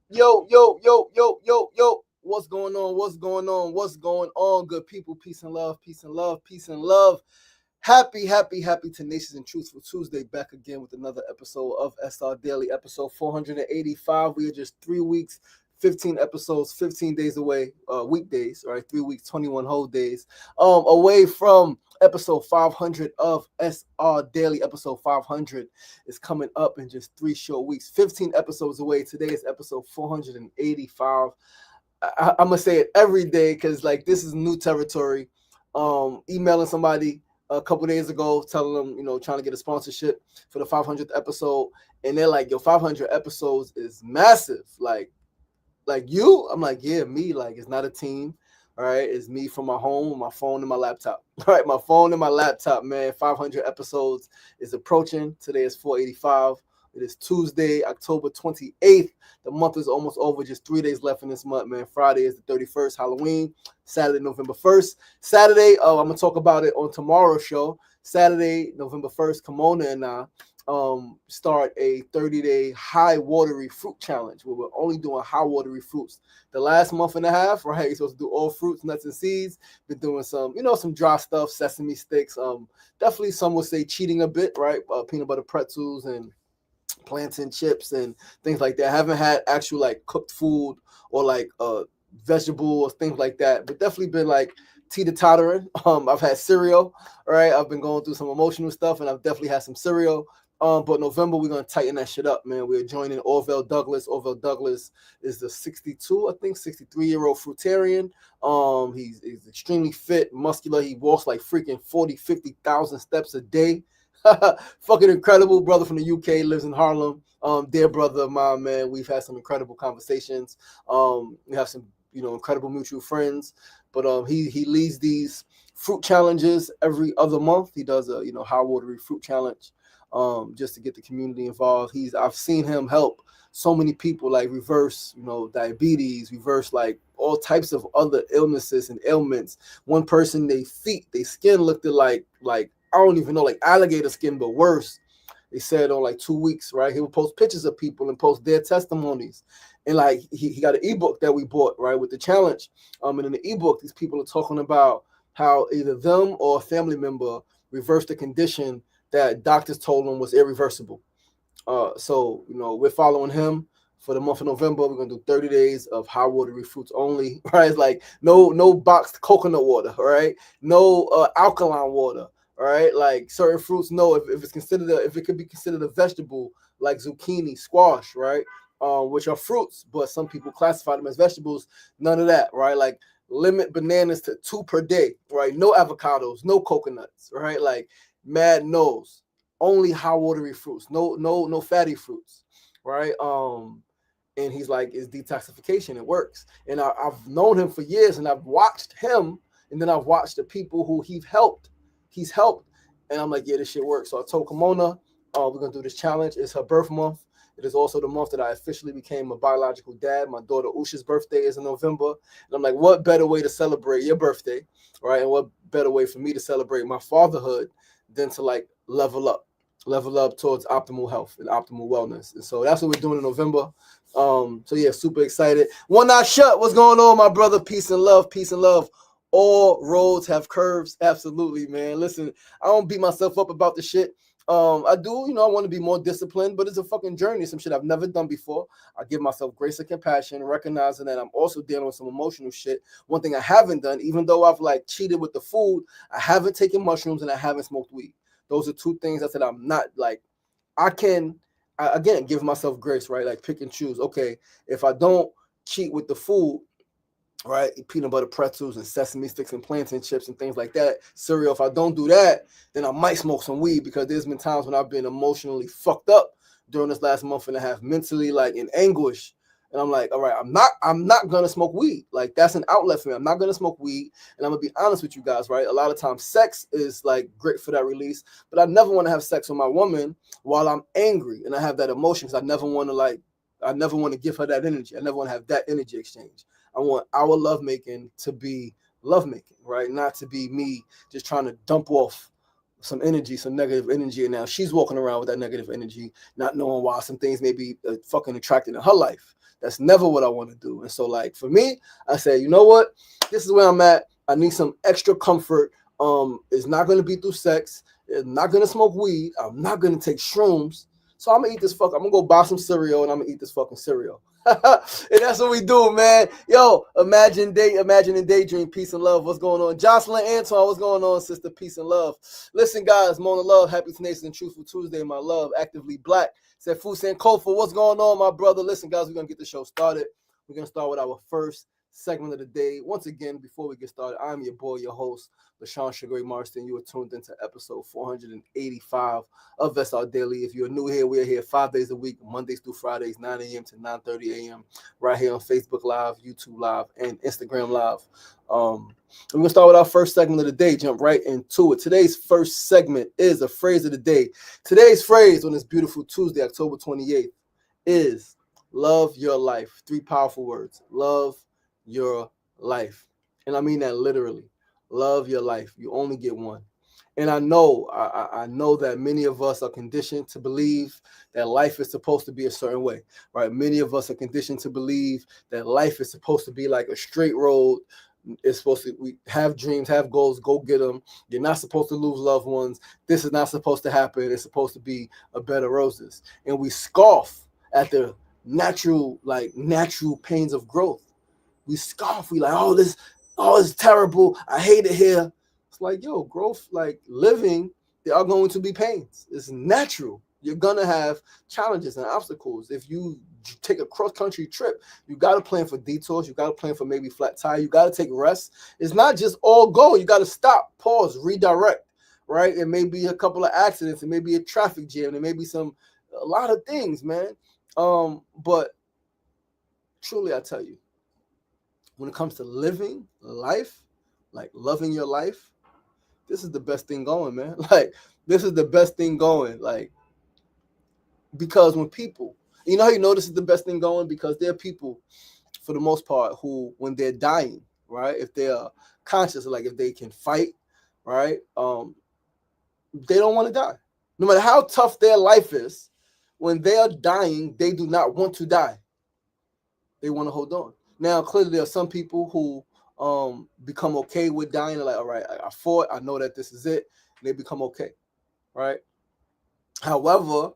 Yo. What's going on? Good people. Peace and love. Happy Tenacious and Truthful Tuesday. Back again with another episode of SRDaily, episode 485. We are just 3 weeks, 15 episodes, 15 days away, weekdays, all right? 3 weeks, 21 whole days, away from episode 500 of SR Daily. Episode 500 is coming up in just 3 short weeks. 15 episodes away. Today is episode 485. I'm gonna say it every day because like this is new territory. Emailing somebody a couple days ago, telling them, trying to get a sponsorship for the 500th episode, and they're like, "Yo, 500 episodes is massive." Like you? I'm like, yeah, me. Like it's not a team. All right, it's me from my home, my phone, and my laptop. All right, my phone and my laptop, man. 500 episodes is approaching. Today is 485. It is Tuesday, October 28th. The month is almost over. Just 3 days left in this month, man. Friday is the 31st, Halloween. Saturday, November 1st. Saturday, I'm going to talk about it on tomorrow's show. Saturday, November 1st, Kimona and I start a 30-day high watery fruit challenge where we're only doing high watery fruits. The last month and a half, right, you're supposed to do all fruits, nuts, and seeds. Been doing some, some dry stuff, sesame sticks. Definitely some would say cheating a bit, right? Peanut butter pretzels and plantain chips and things like that. I haven't had actual like cooked food or like vegetable or things like that, but definitely been like teeter-tottering. I've had cereal, right? I've been going through some emotional stuff and I've definitely had some cereal. But November, we're going to tighten that shit up, man. We're joining Orville Douglas. Orville Douglas is the 63-year-old fruitarian. He's extremely fit, muscular. He walks like freaking 40, 50,000 steps a day. Fucking incredible brother from the UK, lives in Harlem. Dear brother of mine, man. We've had some incredible conversations. We have some, incredible mutual friends. But he leads these fruit challenges every other month. He does a high watery fruit challenge. Just to get the community involved. I've seen him help so many people like reverse, diabetes, reverse like all types of other illnesses and ailments. One person, their skin looked like I don't even know, like alligator skin, but worse. They said on like 2 weeks, right? He would post pictures of people and post their testimonies. And like he got an ebook that we bought, right, with the challenge. And in the ebook, these people are talking about how either them or a family member reversed the condition that doctors told them was irreversible. So we're following him for the month of November. We're gonna do 30 days of high watery fruits only, right? It's like no boxed coconut water, all right? No alkaline water, all right? Like certain fruits, no, if it could be considered a vegetable, like zucchini, squash, right? Which are fruits, but some people classify them as vegetables. None of that, right? Like limit bananas to 2 per day, right? No avocados, no coconuts, right? Like mad nose, only high watery fruits, no fatty fruits, right? And he's like, it's detoxification, it works. And I've known him for years, and I've watched him, and then I've watched the people who he's helped, and I'm like, yeah, this shit works. So I told Kimona, we're gonna do this challenge. It's her birth month. It is also the month that I officially became a biological dad. My daughter Usha's birthday is in November. And I'm like, what better way to celebrate your birthday, right? And what better way for me to celebrate my fatherhood than to like level up towards optimal health and optimal wellness. And so that's what we're doing in November. So yeah, super excited. One Eye Shut, what's going on, my brother? Peace and love. All roads have curves. Absolutely, man. Listen, I don't beat myself up about the shit. I do, I want to be more disciplined, but it's a fucking journey. Some shit I've never done before. I give myself grace and compassion, recognizing that I'm also dealing with some emotional shit. One thing I haven't done, even though I've like cheated with the food, I haven't taken mushrooms and I haven't smoked weed. Those are 2 things I said I'm not like. Again, give myself grace, right? Like pick and choose. Okay, if I don't cheat with the food, right, peanut butter pretzels and sesame sticks and plantain chips and things like that, cereal, if I don't do that, then I might smoke some weed, because there's been times when I've been emotionally fucked up during this last month and a half, mentally like in anguish. And I'm like, all right, I'm not gonna smoke weed. Like that's an outlet for me. I'm not gonna smoke weed. And I'm gonna be honest with you guys, right? A lot of times sex is like great for that release, but I never want to have sex with my woman while I'm angry and I have that emotion, because I never want to give her that energy. I never want to have that energy exchange. I want our lovemaking to be lovemaking, right? Not to be me just trying to dump off some negative energy, and now she's walking around with that negative energy, not knowing why some things may be fucking attracted in her life. That's never what I want to do. And so, like, for me, I say, you know what? This is where I'm at. I need some extra comfort. It's not going to be through sex. I'm not going to smoke weed. I'm not going to take shrooms. So I'm going to eat this I'm going to go buy some cereal and I'm going to eat this fucking cereal. And that's what we do, man. Yo, imagine and daydream, peace and love. What's going on? Jocelyn Antoine, what's going on, sister? Peace and love. Listen, guys, Mona Love, happy Tenacious and Truthful Tuesday, my love. Actively Black. Said Fusen Kofa, what's going on, my brother? Listen, guys, we're going to get the show started. We're going to start with our first segment of the day. Once again, before we get started, I'm your boy, your host, LaShawn Sugar Marston. You are tuned into episode 485 of SRDaily. If you're new here, we're here 5 days a week, Mondays through Fridays, 9 a.m. to 9:30 a.m. right here on Facebook Live, YouTube Live, and Instagram Live. We're going to start with our first segment of the day, jump right into it. Today's first segment is a phrase of the day. Today's phrase on this beautiful Tuesday, October 28th, is love your life. 3 powerful words. Love your life. And I mean that literally. Love your life. You only get one. And I know that many of us are conditioned to believe that life is supposed to be a certain way, right? Many of us are conditioned to believe that life is supposed to be like a straight road. It's supposed to, we have dreams, have goals, go get them. You're not supposed to lose loved ones. This is not supposed to happen. It's supposed to be a bed of roses. And we scoff at the natural pains of growth. We scoff. We like, this is terrible. I hate it here. It's like, yo, growth, like living, there are going to be pains. It's natural. You're going to have challenges and obstacles. If you take a cross-country trip, you got to plan for detours. You got to plan for maybe flat tire. You got to take rest. It's not just all go. You got to stop, pause, redirect, right? It may be a couple of accidents. It may be a traffic jam. There may be a lot of things, man. But truly, I tell you, when it comes to living life, like loving your life, this is the best thing going, man. Like, this is the best thing going. Like, because when people, you know how you know this is the best thing going? Because there are people, for the most part, who, when they're dying, right, if they're conscious, like if they can fight, right, they don't want to die. No matter how tough their life is, when they are dying, they do not want to die. They want to hold on. Now, clearly, there are some people who become okay with dying. They're like, all right, I fought. I know that this is it. And they become okay, right? However,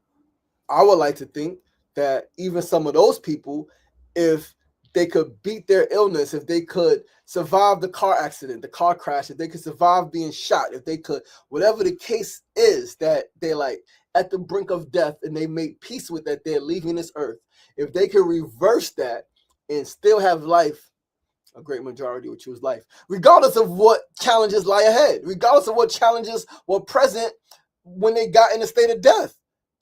I would like to think that even some of those people, if they could beat their illness, if they could survive the car accident, the car crash, if they could survive being shot, if they could, whatever the case is, that they're like at the brink of death and they make peace with that, they're leaving this earth. If they can reverse that and still have life, a great majority would choose life, regardless of what challenges lie ahead, regardless of what challenges were present when they got in a state of death.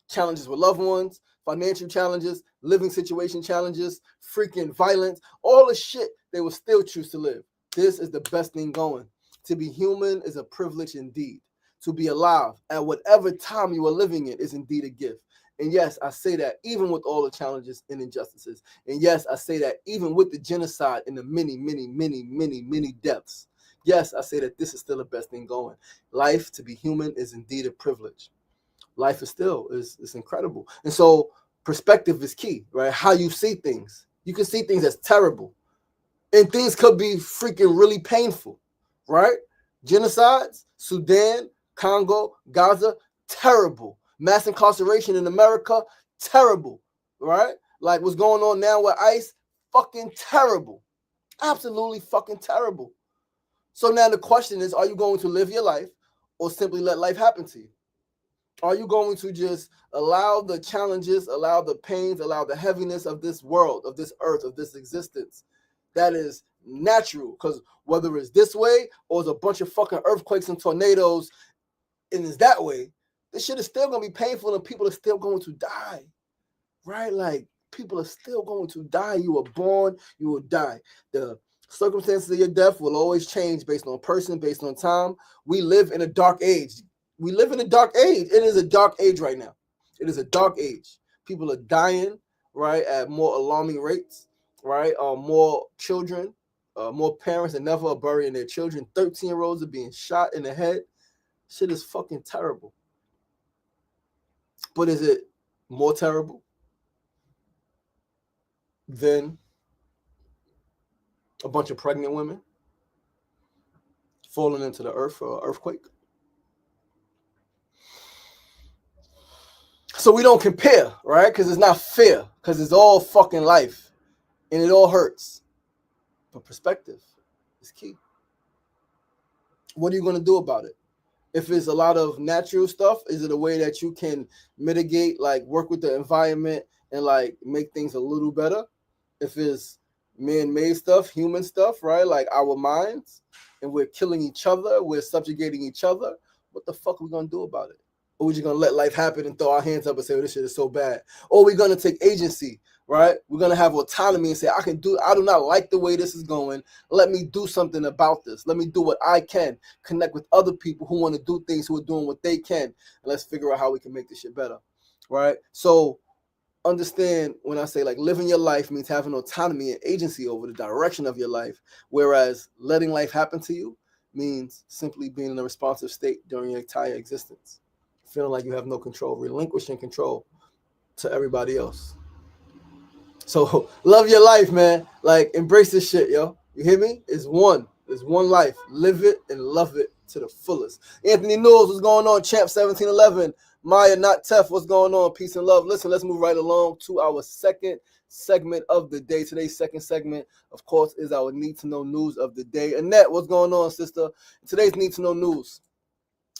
Challenges with loved ones, financial challenges, living situation challenges, freaking violence, all the shit, they will still choose to live. This is the best thing going. To be human is a privilege indeed. To be alive at whatever time you are living in is indeed a gift. And yes, I say that even with all the challenges and injustices. And yes, I say that even with the genocide and the many deaths. Yes, I say that this is still the best thing going. Life, to be human, is indeed a privilege. Life is it's incredible. And so perspective is key, right? How you see things. You can see things as terrible. And things could be freaking really painful, right? Genocides, Sudan, Congo, Gaza, terrible. Mass incarceration in America, terrible, right? Like what's going on now with ICE, fucking terrible. Absolutely fucking terrible. So now the question is, are you going to live your life or simply let life happen to you? Are you going to just allow the challenges, allow the pains, allow the heaviness of this world, of this earth, of this existence that is natural? Because whether it's this way or it's a bunch of fucking earthquakes and tornadoes and it's that way, this shit is still going to be painful and people are still going to die, right? Like, people are still going to die. You were born, you will die. The circumstances of your death will always change based on person, based on time. We live in a dark age. We live in a dark age. It is a dark age right now. It is a dark age. People are dying, right, at more alarming rates, right? More children, more parents than never are burying their children. 13-year-olds are being shot in the head. Shit is fucking terrible. But is it more terrible? then a bunch of pregnant women falling into the earth for an earthquake. So we don't compare, right? Because it's not fair, because it's all fucking life and it all hurts. But perspective is key. What are you going to do about it? If it's a lot of natural stuff, is it a way that you can mitigate, like work with the environment and like make things a little better? If it's man-made stuff, human stuff, right? Like our minds, and we're killing each other, we're subjugating each other, what the fuck are we going to do about it? Or we just going to let life happen and throw our hands up and say, oh, this shit is so bad? Or we're going to take agency, right? We're going to have autonomy and say, I do not like the way this is going. Let me do something about this. Let me do what I can. Connect with other people who want to do things, who are doing what they can. And let's figure out how we can make this shit better, right? So understand when I say like living your life means having autonomy and agency over the direction of your life, whereas letting life happen to you means simply being in a responsive state during your entire existence. Feeling like you have no control, relinquishing control to everybody else. So love your life, man. Like embrace this shit, yo. You hear me? It's one. There's one life. Live it and love it to the fullest. Anthony Knowles, what's going on? Champ 1711. Maya, not Tef, what's going on? Peace and love. Listen, let's move right along to our second segment of the day. Today's second segment, of course, is our Need to Know News of the day. Annette, what's going on, sister? Today's Need to Know News,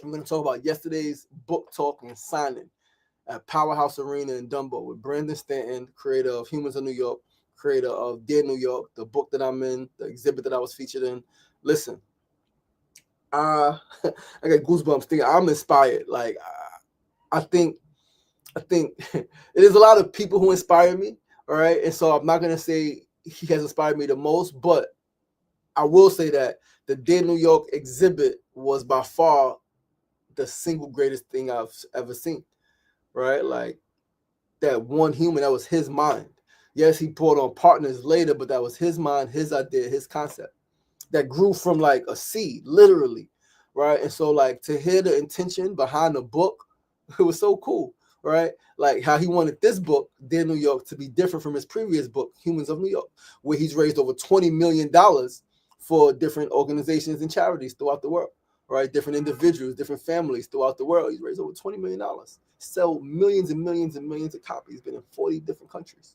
I'm going to talk about yesterday's book talk and signing at Powerhouse Arena in Dumbo with Brandon Stanton, creator of Humans of New York, creator of Dear New York, the book that I'm in, the exhibit that I was featured in. Listen, I got goosebumps thinking. I'm inspired. Like, I think there's a lot of people who inspire me, all right? And so I'm not going to say he has inspired me the most, but I will say that the Dear New York exhibit was by far the single greatest thing I've ever seen, right? Like that one human, that was his mind. Yes, he brought on partners later, but that was his mind, his idea, his concept that grew from like a seed, literally, right? And so like to hear the intention behind the book, it was so cool, right? Like how he wanted this book, Dear New York, to be different from his previous book, Humans of New York, where he's raised over $20 million for different organizations and charities throughout the world. Right, different individuals, different families throughout the world. He's raised over $20 million. Sell millions and millions and millions of copies. Been in 40 different countries.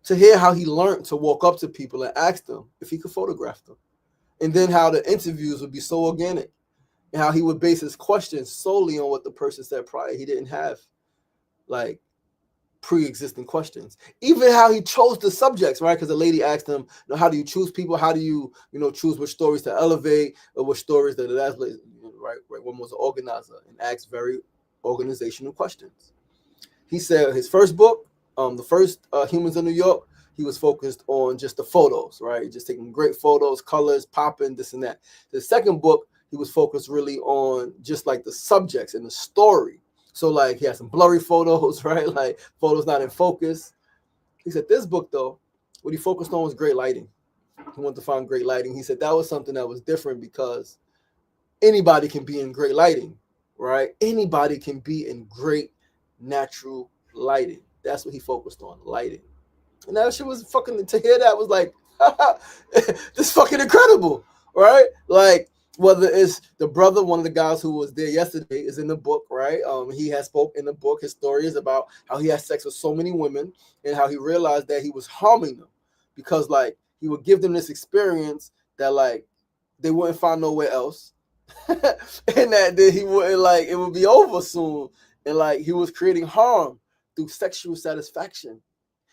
To hear how he learned to walk up to people and ask them if he could photograph them. And then how the interviews would be so organic. And how he would base his questions solely on what the person said prior. He didn't have like pre-existing questions. Even how he chose the subjects, right? Because the lady asked him, how do you choose people? How do you, choose which stories to elevate or which stories that right? One was an organizer and asked very organizational questions. He said his first book, the first Humans of New York, he was focused on just the photos, right? Just taking great photos, colors, popping, this and that. The second book, he was focused really on just like the subjects and the story. So like he had some blurry photos, right? Like photos not in focus. He said this book though, what he focused on was great lighting. He wanted to find great lighting. He said that was something that was different because anybody can be in great lighting, right? Anybody can be in great natural lighting. That's what he focused on, lighting. And that shit was fucking, to hear that was like, this fucking incredible, right? Like, whether it's the brother, one of the guys who was there yesterday, is in the book, right? He has spoke in the book. His story is about how he had sex with so many women and how he realized that he was harming them because, like, he would give them this experience that, like, they wouldn't find nowhere else, and that he wouldn't, like, it would be over soon, and like he was creating harm through sexual satisfaction.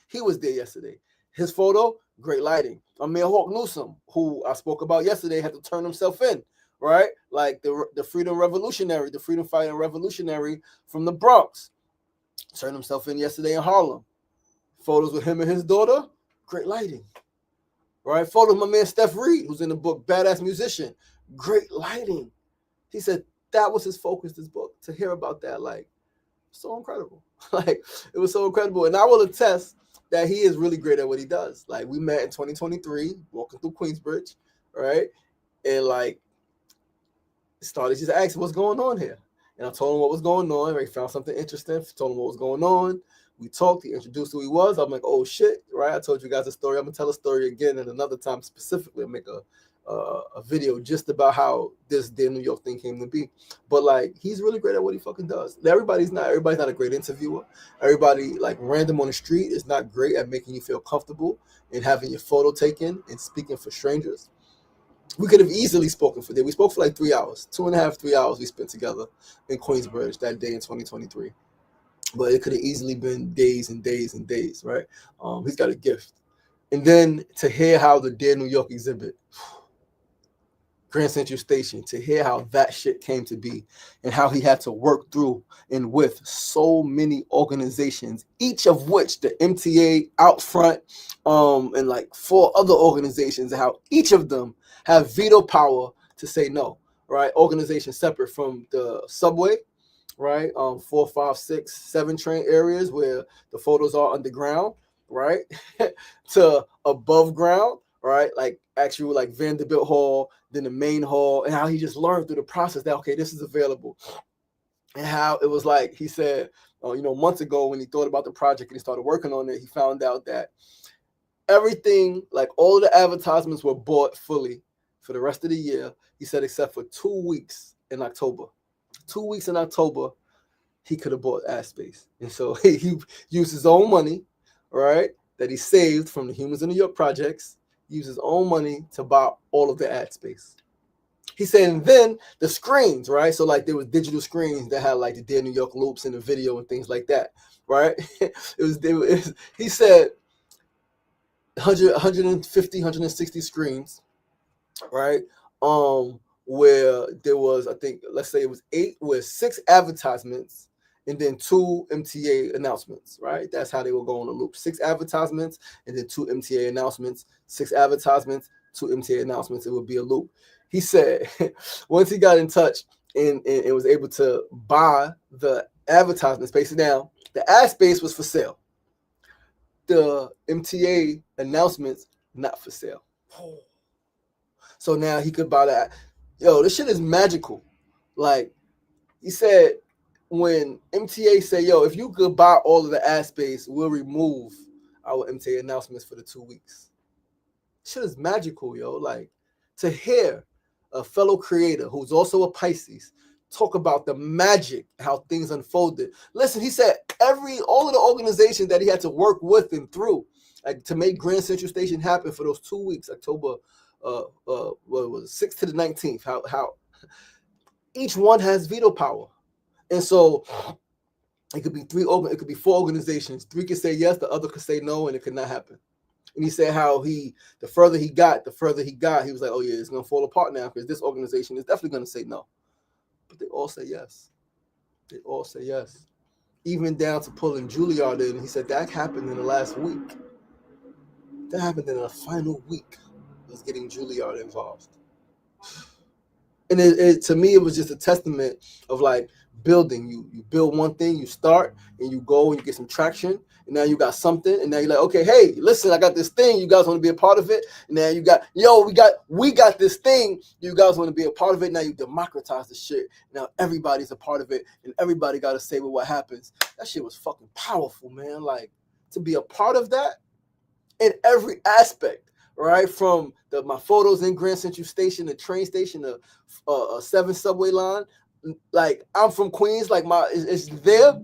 He was there yesterday. His photo, great lighting. Amir Hawk Newsom, who I spoke about yesterday, had to turn himself in, right? Like the freedom revolutionary, the freedom fighting revolutionary from the Bronx, turned himself in yesterday in Harlem. Photos with him and his daughter, great lighting, right? Photos of my man Steph Reed, who's in the book, badass musician, great lighting. He said that was his focus, this book. To hear about that, like, so incredible. Like, it was so incredible. And I will attest that he is really great at what he does. Like, we met in 2023, walking through Queensbridge, right? And like, started just asking what's going on here. And I told him what was going on. He found something interesting, told him what was going on. We talked. He introduced who he was. I'm like, oh shit, right? I told you guys a story. I'm gonna tell a story again, and another time specifically, make a video just about how this Dear New York thing came to be. But like, he's really great at what he fucking does. Everybody's not a great interviewer. Everybody, like, random on the street is not great at making you feel comfortable and having your photo taken and speaking for strangers. We could have easily spoken for that. We spoke for like 3 hours, 2.5, 3 hours we spent together in Queensbridge that day in 2023. But it could have easily been days and days and days, right? He's got a gift. And then to hear how the Dear New York exhibit, Grand Central Station, to hear how that shit came to be and how he had to work through and with so many organizations, each of which the MTA out front, and like 4 other organizations, and how each of them have veto power to say no, right? Organizations separate from the subway, right? 4, 5, 6, 7 train areas where the photos are underground, right? To above ground, right? Like actual like Vanderbilt Hall, then the main hall, and how he just learned through the process that, okay, this is available. And how it was like, he said, months ago when he thought about the project and he started working on it, he found out that everything, like all of the advertisements were bought fully for the rest of the year. He said, except for 2 weeks in October. 2 weeks in October, he could have bought ad space. And so he used his own money, right, that he saved from the Humans in New York projects, used his own money to buy all of the ad space. He said, and then the screens, right? So like there was digital screens that had like the Dear New York loops in the video and things like that, right? He said 150, 160 screens, right? Where there was, I think, let's say it was 8 with 6 advertisements and then 2 MTA announcements, right? That's how they will go on a loop. 6 advertisements and then 2 MTA announcements, 6 advertisements, 2 MTA announcements. It would be a loop. He said once he got in touch and was able to buy the advertisement space, now the ad space was for sale. The MTA announcements, not for sale. So now he could buy that. Yo, this shit is magical. Like, he said, when MTA say, yo, if you could buy all of the ad space, we'll remove our MTA announcements for the 2 weeks. Shit is magical, yo. Like, to hear a fellow creator who's also a Pisces talk about the magic, how things unfolded. Listen, he said all of the organizations that he had to work with and through, like, to make Grand Central Station happen for those 2 weeks, October what was it, 6th to the 19th, how each one has veto power. And so it could be 4 organizations. 3 could say yes, the other could say no, and it could not happen. And he said how the further he got, he was like, oh yeah, it's gonna fall apart now because this organization is definitely gonna say no. But they all say yes. They all say yes. Even down to pulling Juilliard in. He said that happened in the last week. That happened in the final week. Was getting Juilliard involved. And to me, it was just a testament of like building. You build one thing, you start, and you go and you get some traction, and now you got something, and now you're like, okay, hey, listen, I got this thing. You guys want to be a part of it? And now you got, we got this thing. You guys want to be a part of it? Now you democratize the shit. Now everybody's a part of it, and everybody got to say what happens. That shit was fucking powerful, man. Like, to be a part of that in every aspect. Right, from my photos in Grand Central Station, the train station, the 7 subway line. Like, I'm from Queens, like it's there.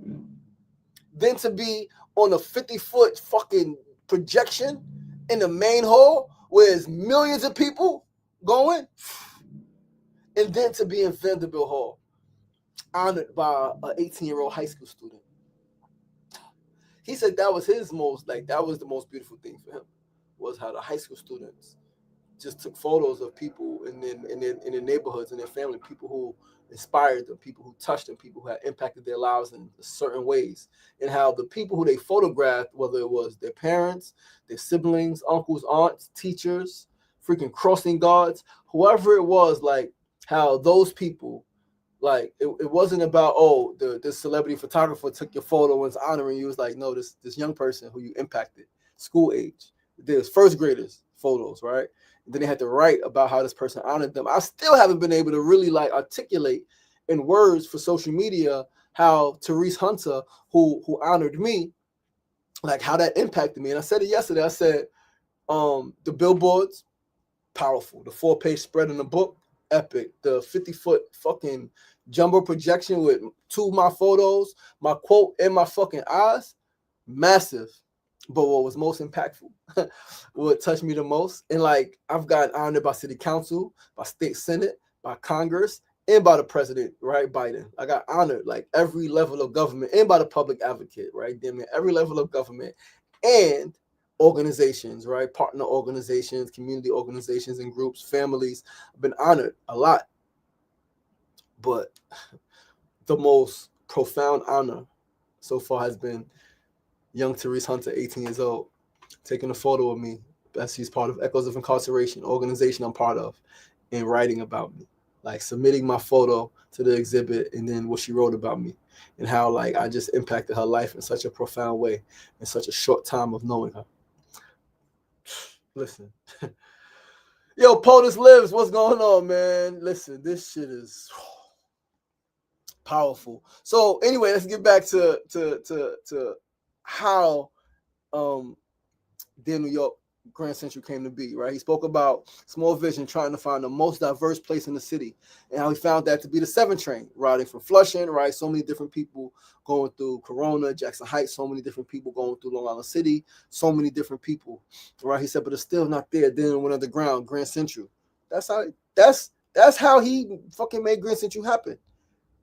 Then to be on a 50-foot fucking projection in the main hall where there's millions of people going, and then to be in Vanderbilt Hall, honored by an 18-year-old high school student. He said that was the most beautiful thing for him. Was how the high school students just took photos of people in their neighborhoods and their family, people who inspired them, people who touched them, people who had impacted their lives in certain ways, and how the people who they photographed, whether it was their parents, their siblings, uncles, aunts, teachers, freaking crossing guards, whoever it was, like how those people, like it wasn't about, oh, this celebrity photographer took your photo and was honoring you. It was like, no, this young person who you impacted, school age. There's first graders photos, right? And then they had to write about how this person honored them. I still haven't been able to really like articulate in words for social media how Therese Hunter, who honored me, like how that impacted me. And I said it yesterday. I said, the billboards, powerful. The 4-page spread in the book, epic. The 50-foot fucking jumbo projection with 2 of my photos, my quote in my fucking eyes, massive. But what was most impactful, what touched me the most, and like I've gotten honored by city council, by state senate, by Congress, and by the president, right, Biden. I got honored like every level of government, and by the public advocate, right, damn it, every level of government, and organizations, right, partner organizations, community organizations and groups, families. I've been honored a lot, but the most profound honor so far has been young Therese Hunter, 18 years old, taking a photo of me as she's part of Echoes of Incarceration, organization I'm part of, and writing about me, like submitting my photo to the exhibit, and then what she wrote about me, and how like I just impacted her life in such a profound way in such a short time of knowing her. Listen. Yo, POTUS lives. What's going on, man? Listen, this shit is powerful. So anyway, let's get back to how Dear New York Grand Central came to be, right? He spoke about small vision, trying to find the most diverse place in the city, and how he found that to be the 7 train, routing from Flushing, right? So many different people going through Corona, Jackson Heights, so many different people going through Long Island City, so many different people, right? He said, but it's still not there. Then it went underground, Grand Central. That's how he fucking made Grand Central happen.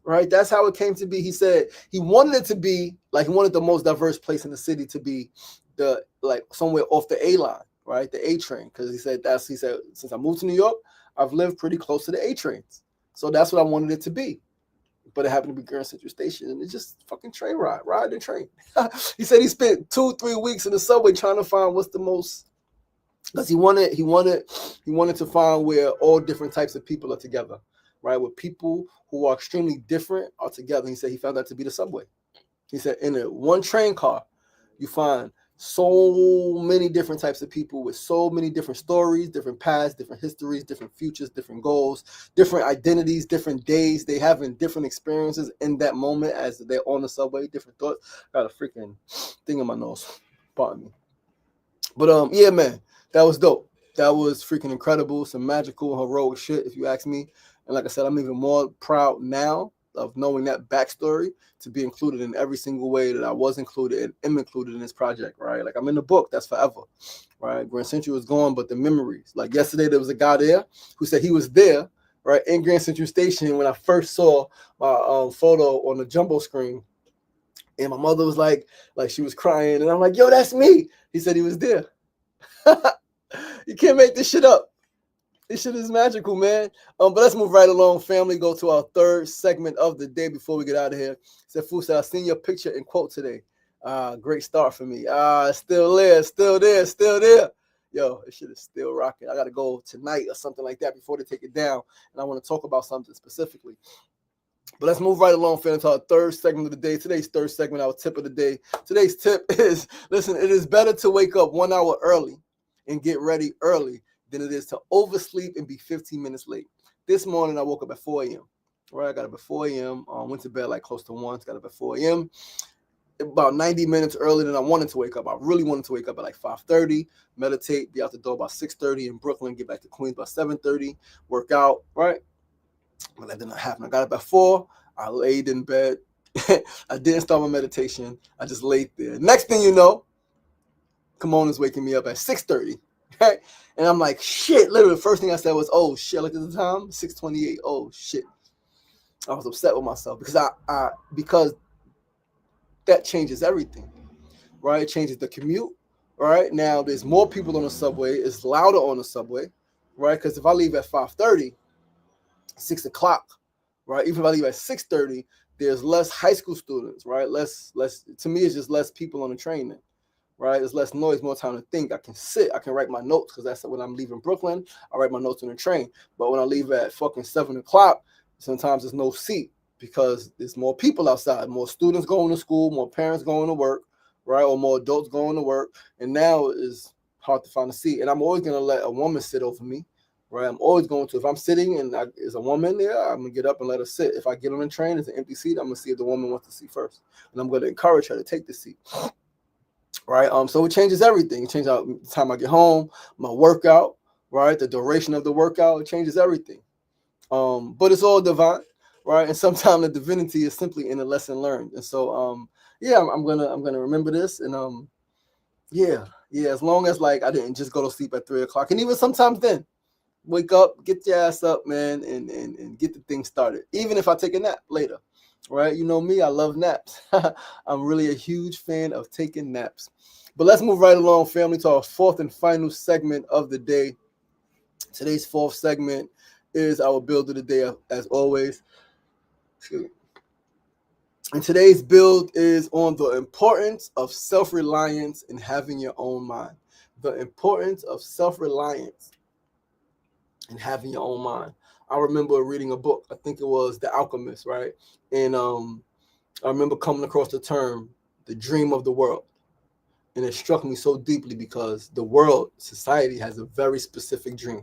Right, that's how it came to be. He said he wanted it to be like he wanted the most diverse place in the city to be the like somewhere off the A line, right, the A train, because he said since I moved to New York, I've lived pretty close to the A trains, so that's what I wanted it to be. But it happened to be Grand Central Station, and it's just fucking train ride the train. He said he spent 2-3 weeks in the subway trying to find what's the most, because he wanted to find where all different types of people are together, right? Where people who are extremely different are together. He said he found that to be the subway. He said in a one train car, you find so many different types of people with so many different stories, different paths, different histories, different futures, different goals, different identities, different days. They having different experiences in that moment as they're on the subway, different thoughts. Got a freaking thing in my nose. Pardon me. But yeah, man, that was dope. That was freaking incredible. Some magical, heroic shit, if you ask me. And like I said, I'm even more proud now of knowing that backstory to be included in every single way that I was included and am included in this project, right? Like I'm in the book, that's forever, right? Grand Central is gone, but the memories. Like yesterday, there was a guy there who said he was there, right, in Grand Central Station when I first saw my photo on the jumbo screen. And my mother was like she was crying, and I'm like, yo, that's me. He said he was there. You can't make this shit up. This shit is magical, man. But let's move right along, family. Go to our 3rd segment of the day before we get out of here. Said, Fusa, I seen your picture and quote today. Great start for me. Still there, still there, still there. Yo, this shit is still rocking. I got to go tonight or something like that before they take it down. And I want to talk about something specifically. But let's move right along, fam, to our 3rd segment of the day. Today's 3rd segment, our tip of the day. Today's tip is, listen, it is better to wake up 1 hour early and get ready early than it is to oversleep and be 15 minutes late. This morning, I woke up at 4 a.m. Right, I got up at 4 a.m. Went to bed like close to 1. Got up at 4 a.m. About 90 minutes earlier than I wanted to wake up. I really wanted to wake up at like 5:30, meditate, be out the door by 6:30 in Brooklyn, get back to Queens by 7:30, work out, right? But that did not happen. I got up at 4. I laid in bed. I didn't start my meditation. I just laid there. Next thing you know, Kimon is waking me up at 6:30. Right? And I'm like, shit. Literally, the first thing I said was, oh, shit. Look at the time, 6:28. Oh, shit. I was upset with myself because that changes everything, right? It changes the commute, right? Now, there's more people on the subway. It's louder on the subway, right? Because if I leave at 5:30, 6 o'clock, right? Even if I leave at 6:30, there's less high school students, right? Less. To me, it's just less people on the train then, right? There's less noise, more time to think. I can sit, I can write my notes, because that's when I'm leaving Brooklyn. I write my notes on the train. But when I leave at fucking 7 o'clock, sometimes there's no seat because there's more people outside, more students going to school, more parents going to work, right? Or more adults going to work. And now it's hard to find a seat. And I'm always going to let a woman sit over me, right? I'm always going to. If I'm sitting and there's a woman there, I'm going to get up and let her sit. If I get on the train, it's an empty seat, I'm going to see if the woman wants to sit first. And I'm going to encourage her to take the seat. Right, right? So it changes everything. It changes out the time I get home, my workout, right? The duration of the workout, it changes everything. But it's all divine, right? And sometimes the divinity is simply in a lesson learned. And so, yeah, I'm gonna remember this, and yeah. As long as like I didn't just go to sleep at 3 o'clock, and even sometimes then, wake up, get your ass up, man, and get the thing started. Even if I take a nap later, right? You know me, I love naps. I'm really a huge fan of taking naps. But let's move right along, family, to our fourth and final segment of the day. Today's fourth segment is our build of the day, as always. And today's build is on the importance of self-reliance and having your own mind. The importance of self-reliance and having your own mind. I remember reading a book. I think it was The Alchemist, right? And I remember coming across the term, the dream of the world. And it struck me so deeply because the world, society, has a very specific dream,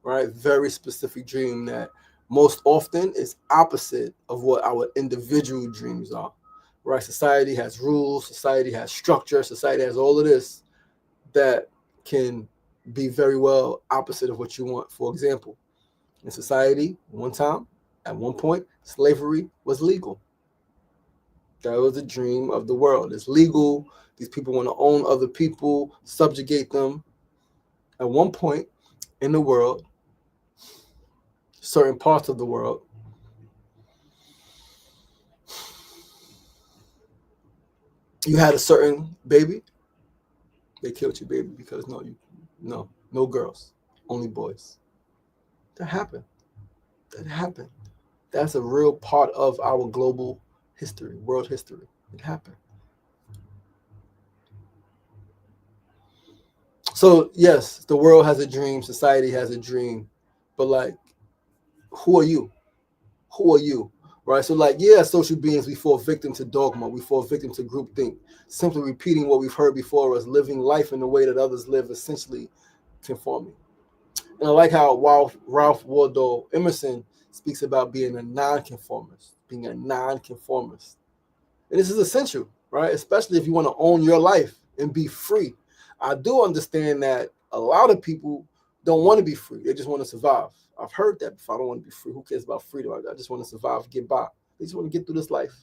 right? Very specific dream that most often is opposite of what our individual dreams are, right? Society has rules, society has structure, society has all of this that can be very well opposite of what you want. For example, in society, one time, at one point, slavery was legal. That was the dream of the world. It's legal. These people want to own other people, subjugate them. At one point in the world, certain parts of the world, you had a certain baby, they killed your baby because no girls, only boys. That happened. That happened. That's a real part of our global history, world history. It happened. So yes, the world has a dream, society has a dream, but like, who are you? Who are you? Right? So like, yeah, social beings, we fall victim to dogma, we fall victim to groupthink, simply repeating what we've heard before us, living life in the way that others live, essentially conforming. And I like how Ralph Waldo Emerson speaks about being a nonconformist, being a nonconformist. And this is essential, right? Especially if you want to own your life and be free. I do understand that a lot of people don't want to be free. They just want to survive. I've heard that before. I don't want to be free. Who cares about freedom? I just want to survive, get by. They just want to get through this life.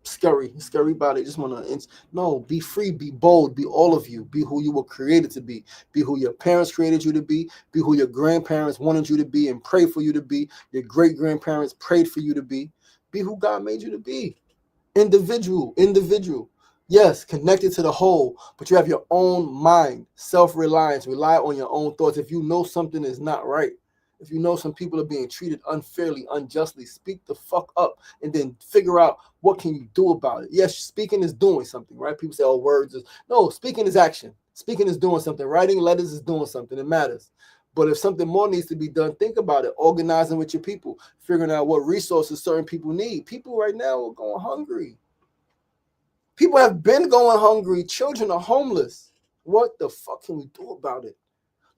Scary body. Just want to no, be free, be bold, be all of you, be who you were created to be who your parents created you to be who your grandparents wanted you to be and prayed for you to be, your great grandparents prayed for you to be who God made you to be. Individual. Yes, connected to the whole, but you have your own mind, self-reliance, rely on your own thoughts. If you know something is not right, if you know some people are being treated unfairly, unjustly, speak the fuck up and then figure out what can you do about it. Yes, speaking is doing something, right? People say, oh, words is no, speaking is action. Speaking is doing something. Writing letters is doing something. It matters. But if something more needs to be done, think about it. Organizing with your people, figuring out what resources certain people need. People right now are going hungry. People have been going hungry. Children are homeless. What the fuck can we do about it?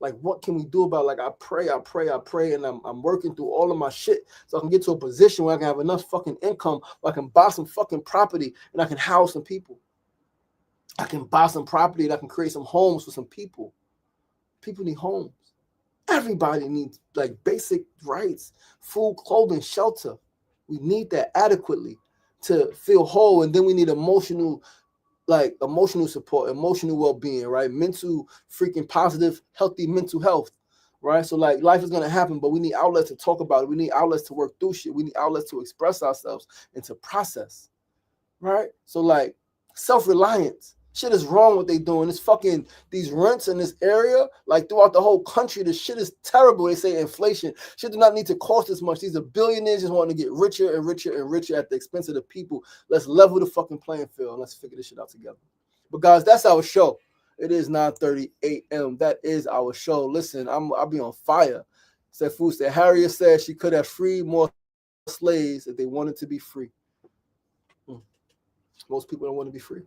Like, what can we do about it? Like, I pray, and I'm working through all of my shit so I can get to a position where I can have enough fucking income where I can buy some fucking property and I can house some people. I can buy some property and I can create some homes for some people. People need homes. Everybody needs like basic rights, food, clothing, shelter. We need that adequately to feel whole. And then we need emotional support, emotional well-being, right? Mental freaking positive, healthy mental health, right? So like life is gonna happen, but we need outlets to talk about it. We need outlets to work through shit. We need outlets to express ourselves and to process, right? So like self-reliance. Shit is wrong what they doing. It's fucking these rents in this area, like throughout the whole country. This shit is terrible. They say inflation. Shit do not need to cost this much. These are billionaires just wanting to get richer and richer and richer at the expense of the people. Let's level the fucking playing field and let's figure this shit out together. But guys, that's our show. It is 9:30 a.m. That is our show. Listen, I'll be on fire. Sefu said Harriet said she could have freed more slaves if they wanted to be free. Most people don't want to be free.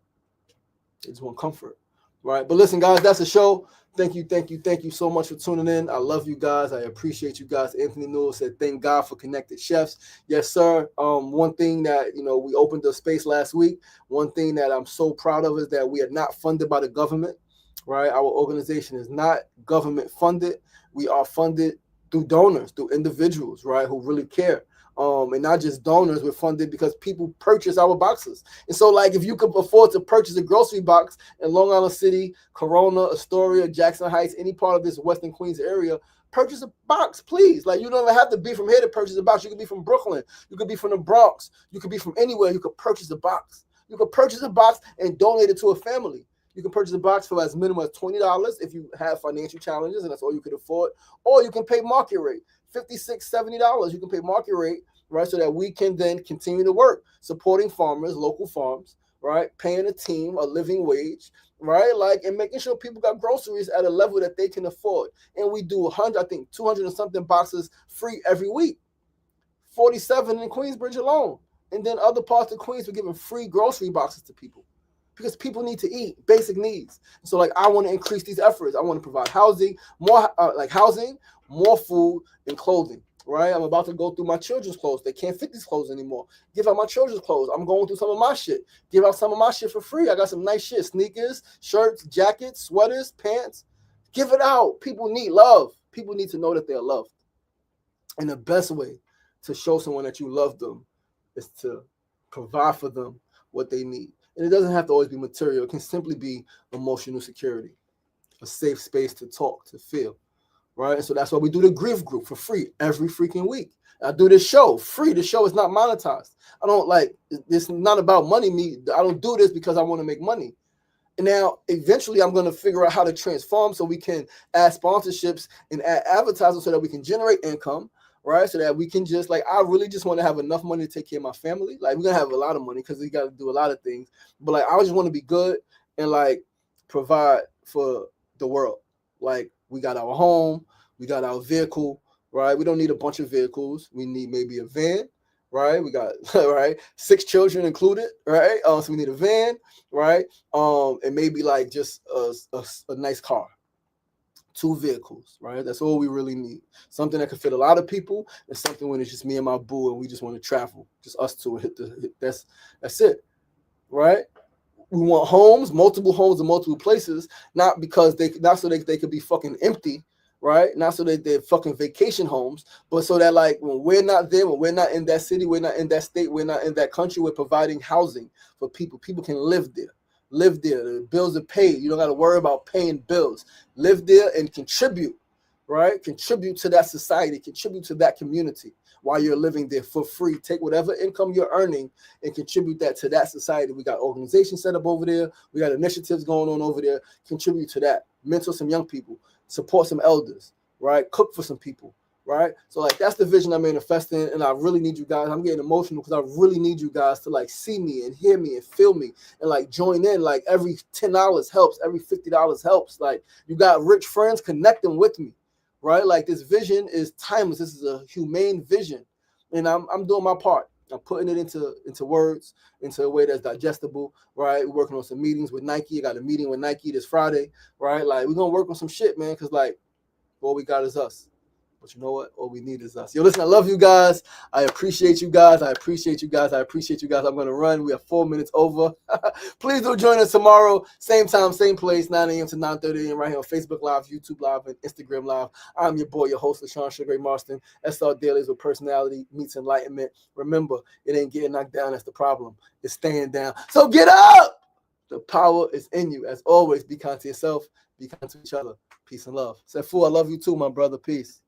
They just want comfort. right? But listen, guys, that's the show. Thank you so much for tuning in. I love you guys. I appreciate you guys. Anthony Newell said, "Thank God for connected chefs." Yes, sir. One thing that we opened the space last week. One thing that I'm so proud of is that we are not funded by the government, right? Our organization is not government funded. We are funded through donors, through individuals, right, who really care. And not just donors, we're funded because people purchase our boxes. And so, like, if you could afford to purchase a grocery box in Long Island City, Corona, Astoria, Jackson Heights, any part of this Western Queens area, purchase a box, please. Like, you don't even have to be from here to purchase a box. You could be from Brooklyn. You could be from the Bronx. You could be from anywhere. You could purchase a box. You could purchase a box and donate it to a family. You can purchase a box for as minimum as $20 if you have financial challenges and that's all you could afford. Or you can pay market rate, $56, $70. You can pay market rate, right, so that we can then continue to work, supporting farmers, local farms, right, paying a team a living wage, right, like, and making sure people got groceries at a level that they can afford. And we do 100, I think 200 and something boxes free every week, 47 in Queensbridge alone. And then other parts of Queens, we're giving free grocery boxes to people because people need to eat, basic needs. So, like, I want to increase these efforts. I want to provide housing, more housing, more food, and clothing. Right, I'm about to go through my children's clothes. They can't fit these clothes anymore. Give out my children's clothes. I'm going through some of my shit. Give out some of my shit for free. I got some nice shit: sneakers, shirts, jackets, sweaters, pants. Give it out. People need love. People need to know that they're loved. And the best way to show someone that you love them is to provide for them what they need. And it doesn't have to always be material. It can simply be emotional security, a safe space to talk, to feel. Right, and so that's why we do the grief group for free every freaking week. I do this show free. The show is not monetized. I don't like it's not about money. I don't do this because I want to make money. And now eventually I'm going to figure out how to transform so we can add sponsorships and add advertising so that we can generate income, right? So that we can just, like, I really just want to have enough money to take care of my family. Like, we're going to have a lot of money because we got to do a lot of things. But, like, I just want to be good and, like, provide for the world. Like, we got our home, we got our vehicle, right? We don't need a bunch of vehicles. We need maybe a van, right? We got, right, 6 children included, right? So we need a van, right? And maybe like just a nice car. 2 vehicles, right? That's all we really need. Something that can fit a lot of people, and something when it's just me and my boo and we just want to travel, just us two and that's it, right? We want homes, multiple homes in multiple places, not so they could be fucking empty, right? Not so that they're fucking vacation homes, but so that, like, when we're not there, when we're not in that city, we're not in that state, we're not in that country, we're providing housing for people. People can live there. The bills are paid. You don't got to worry about paying bills. Live there and contribute, right? Contribute to that society, contribute to that community while you're living there for free. Take whatever income you're earning and contribute that to that society. We got organizations set up over there. We got initiatives going on over there. Contribute to that. Mentor some young people. Support some elders, right? Cook for some people, right? So, like, that's the vision I'm manifesting, and I really need you guys. I'm getting emotional because I really need you guys to, like, see me and hear me and feel me and, like, join in. Like, every $10 helps. Every $50 helps. Like, you got rich friends, connect them with me. Right? Like, this vision is timeless. This is a humane vision. And I'm doing my part. I'm putting it into words, into a way that's digestible, right? We're working on some meetings with Nike. I got a meeting with Nike this Friday, right? Like, we're going to work on some shit, man, because, like, all we got is us. But you know what? All we need is us. Yo, listen, I love you guys. I appreciate you guys. I appreciate you guys. I'm going to run. We are 4 minutes over. Please do join us tomorrow. Same time, same place, 9 a.m. to 9:30 a.m. right here on Facebook Live, YouTube Live, and Instagram Live. I'm your boy, your host, LaShawn Sugar Marston. SRDaily is where personality meets enlightenment. Remember, it ain't getting knocked down. That's the problem. It's staying down. So get up. The power is in you. As always, be kind to yourself. Be kind to each other. Peace and love. Sefu, I love you too, my brother. Peace.